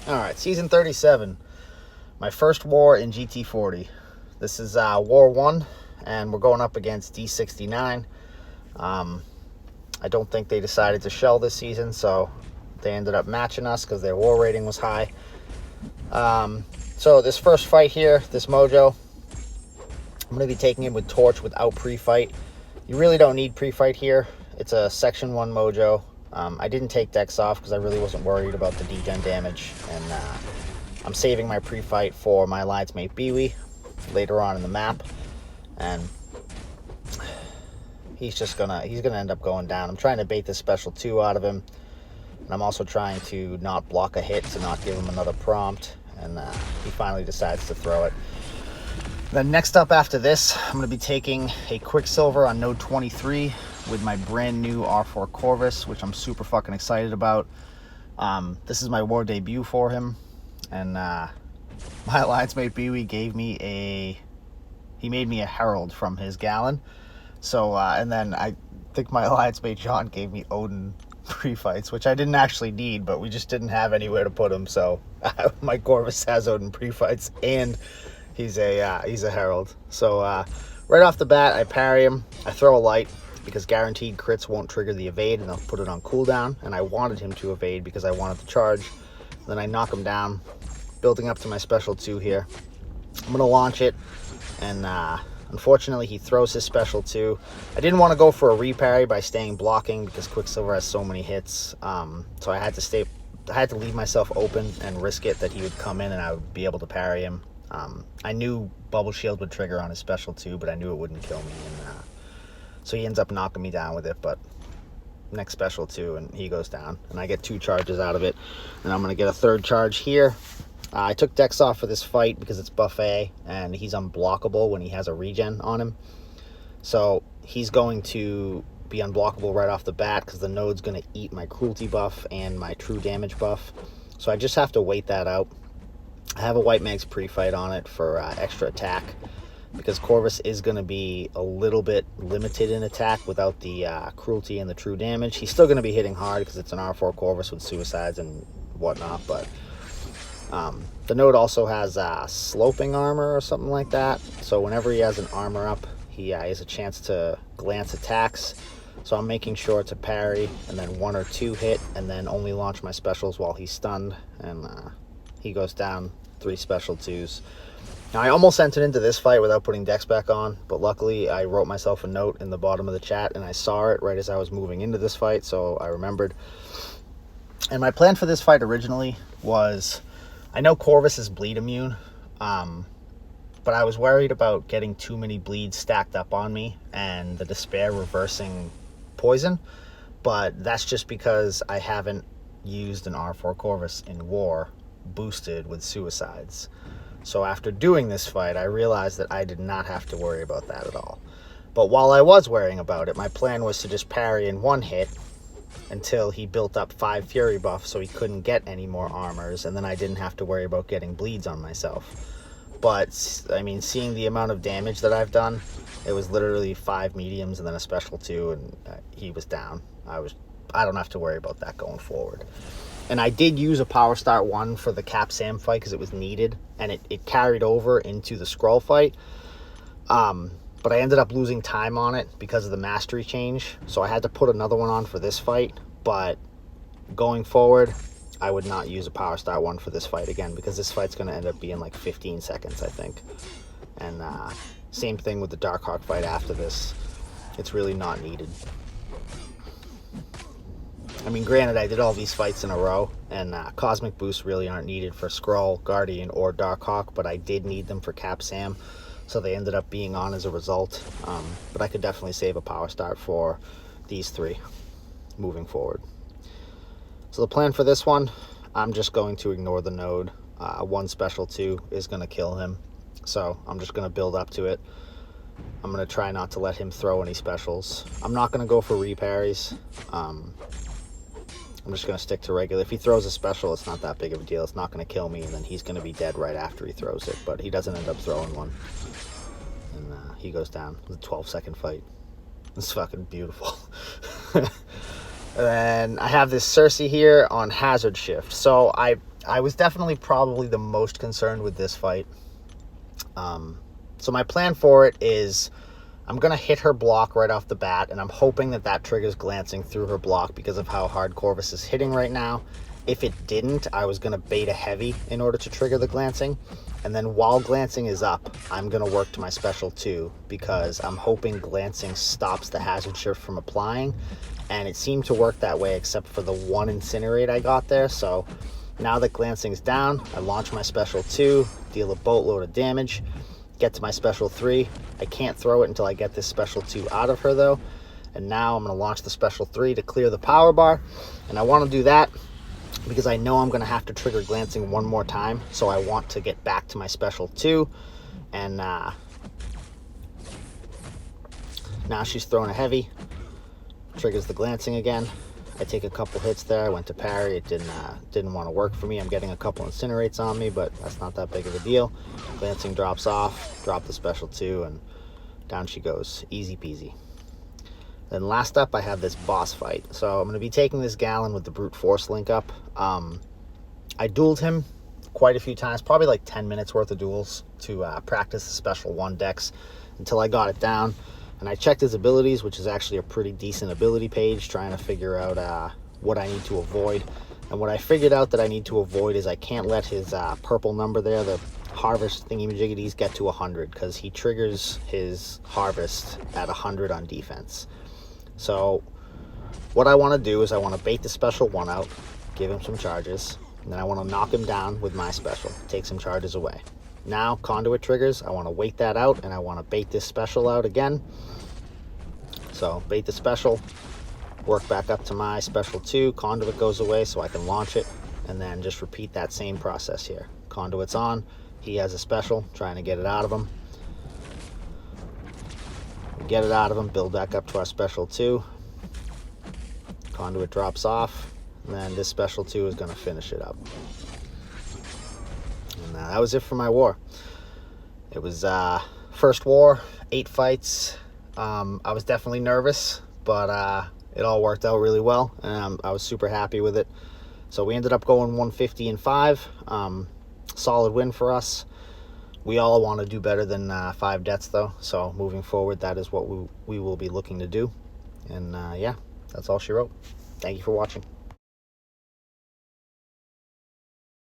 Alright, Season 37. My first war in GT40. This is War 1, and we're going up against D69. I don't think they decided to shell this season, so they ended up matching us because their war rating was high. So this first fight here, this Mojo, I'm going to be taking him with Torch without pre-fight. You really don't need pre-fight here. It's a Section 1 Mojo. I didn't take decks off because I really wasn't worried about the degen damage, and I'm saving my pre-fight for my alliance mate Biwi later on in the map, and he's gonna end up going down. I'm trying to bait this special 2 out of him, and I'm also trying to not block a hit to not give him another prompt, and he finally decides to throw it. Then next up after this, I'm going to be taking a Quicksilver on node 23 with my brand new R4 Corvus, which I'm super fucking excited about. This is my war debut for him, and my alliance mate Biwi made me a Herald from his Gallon. So, and then I think my alliance mate John gave me Odin pre-fights, which I didn't actually need, but we just didn't have anywhere to put him. So my Corvus has Odin pre-fights, and he's a Herald. So right off the bat, I parry him. I throw a light because guaranteed crits won't trigger the evade, and I'll put it on cooldown. And I wanted him to evade because I wanted to charge. Then I knock him down, building up to my special 2 here. I'm gonna launch it, and unfortunately he throws his special 2. I didn't want to go for a reparry by staying blocking because Quicksilver has so many hits. So I had to leave myself open and risk it that he would come in and I would be able to parry him. I knew Bubble Shield would trigger on his special 2, but I knew it wouldn't kill me, and so he ends up knocking me down with it. But next special 2, and he goes down, and I get 2 charges out of it, and I'm going to get a 3rd charge here. I took decks off for this fight because it's buffet, and he's unblockable when he has a regen on him. So he's going to be unblockable right off the bat because the node's going to eat my cruelty buff and my true damage buff. So I just have to wait that out. I have a White Mag's pre-fight on it for extra attack because Corvus is going to be a little bit limited in attack without the cruelty and the true damage. He's still going to be hitting hard because it's an R4 Corvus with suicides and whatnot, but the node also has sloping armor or something like that. So whenever he has an armor up, he has a chance to glance attacks. So I'm making sure to parry and then 1 or 2 hit and then only launch my specials while he's stunned, and he goes down 3 special 2s. Now, I almost entered into this fight without putting decks back on, but luckily I wrote myself a note in the bottom of the chat, and I saw it right as I was moving into this fight, so I remembered. And my plan for this fight originally was, I know Corvus is bleed immune, but I was worried about getting too many bleeds stacked up on me and the Despair reversing poison, but that's just because I haven't used an R4 Corvus in war boosted with suicides. So after doing this fight, I realized that I did not have to worry about that at all. But while I was worrying about it, my plan was to just parry in 1 hit until he built up 5 Fury buff so he couldn't get any more armors, and then I didn't have to worry about getting bleeds on myself. But, I mean, seeing the amount of damage that I've done, it was literally 5 mediums and then a special 2, and he was down. I don't have to worry about that going forward. And I did use a Power Start 1 for the Cap Sam fight because it was needed, and it carried over into the Skrull fight. But I ended up losing time on it because of the mastery change, so I had to put another one on for this fight. But going forward, I would not use a Power Start 1 for this fight again because this fight's going to end up being like 15 seconds, I think. And same thing with the Darkhawk fight after this. It's really not needed. I mean, granted, I did all these fights in a row, and Cosmic Boosts really aren't needed for Skrull, Guardian, or Darkhawk, but I did need them for Cap Sam, so they ended up being on as a result. But I could definitely save a Power Start for these 3 moving forward. So the plan for this one, I'm just going to ignore the node. 1 special 2 is going to kill him, so I'm just going to build up to it. I'm going to try not to let him throw any specials. I'm not going to go for reparries. I'm just going to stick to regular. If he throws a special, it's not that big of a deal. It's not going to kill me, and then he's going to be dead right after he throws it. But he doesn't end up throwing one. And he goes down. It's a 12-second fight. It's fucking beautiful. And then I have this Cersei here on Hazard Shift. So I I was definitely probably the most concerned with this fight. So my plan for it is I'm going to hit her block right off the bat, and I'm hoping that that triggers glancing through her block because of how hard Corvus is hitting right now. If it didn't, I was going to bait a heavy in order to trigger the glancing. And then while glancing is up, I'm going to work to my special 2 because I'm hoping glancing stops the hazard shift from applying. And it seemed to work that way except for the one incinerate I got there. So now that glancing's down, I launch my special 2, deal a boatload of damage, get to my special 3. I can't throw it until I get this special 2 out of her though. And now I'm going to launch the special 3 to clear the power bar. And I want to do that because I know I'm going to have to trigger glancing one more time. So I want to get back to my special 2. And now she's throwing a heavy. Triggers the glancing again. I take a couple hits there. I went to parry. It didn't want to work for me. I'm getting a couple incinerates on me, but that's not that big of a deal. Glancing drops off. Drop the special 2, and down she goes. Easy peasy. Then last up, I have this boss fight. So I'm going to be taking this Gallon with the brute force link up. I dueled him quite a few times, probably like 10 minutes worth of duels to practice the special 1 decks until I got it down. And I checked his abilities, which is actually a pretty decent ability page, trying to figure out what I need to avoid. And what I figured out that I need to avoid is I can't let his purple number there, the harvest thingy-majiggities, get to 100, because he triggers his harvest at 100 on defense. So what I want to do is I want to bait the special 1 out, give him some charges, and then I want to knock him down with my special, take some charges away. Now, conduit triggers, I want to wait that out, and I want to bait this special out again. So, bait the special, work back up to my special 2, conduit goes away so I can launch it, and then just repeat that same process here. Conduit's on, he has a special, trying to get it out of him. Get it out of him, build back up to our special 2. Conduit drops off, and then this special 2 is going to finish it up. And that was it for my war. It was first war, 8 fights. I was definitely nervous, but it all worked out really well, and I was super happy with it. So we ended up going 150-5. Solid win for us. We all want to do better than 5 deaths though, so moving forward that is what we will be looking to do. And yeah, that's all she wrote. Thank you for watching.